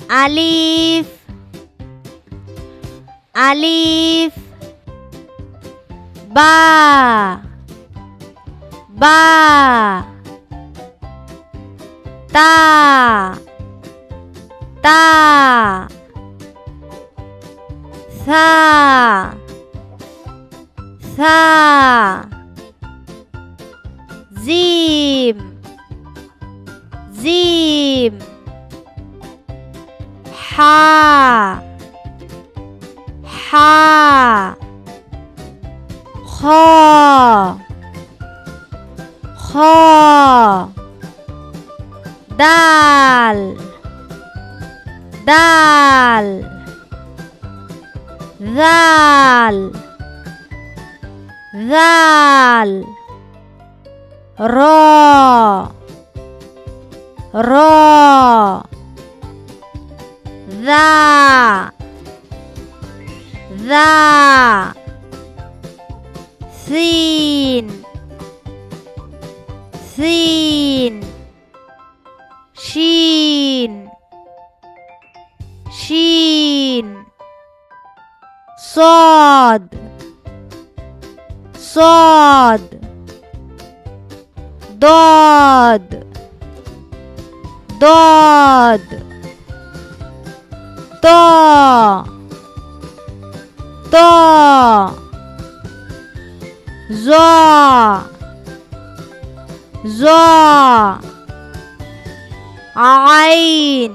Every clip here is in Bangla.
আলিফ আলিফ বা বা তা তা সা সা জিম জিম হা হা খ খ দাল দাল জাল জাল র র যা যা সিন সিন শিন শিন صاد صاد ضاد ضاد طا طا ظا ظا عين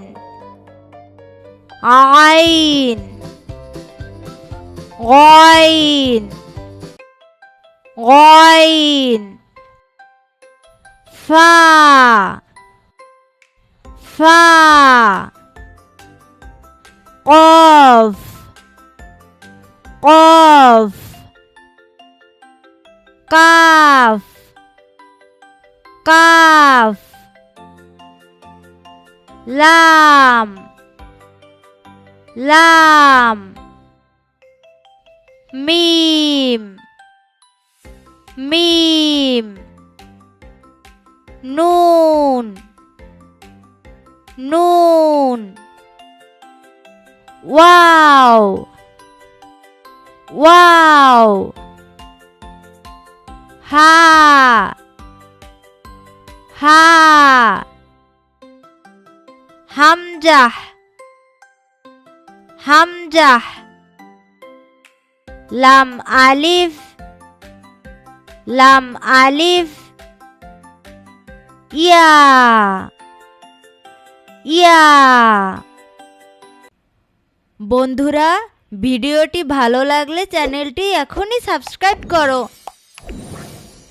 عين غين غين فا فا قاف قاف কাফ কাফ লাম লাম মিম মিম নুন নুন ওয়াও ওয়াও হা হা হামজাহ হামজাহ লাম আলিফ লাম আলিফ ইয়া ইয়া। বন্ধুরা, ভিডিওটি ভালো লাগলে চ্যানেলটি এখনই সাবস্ক্রাইব করো।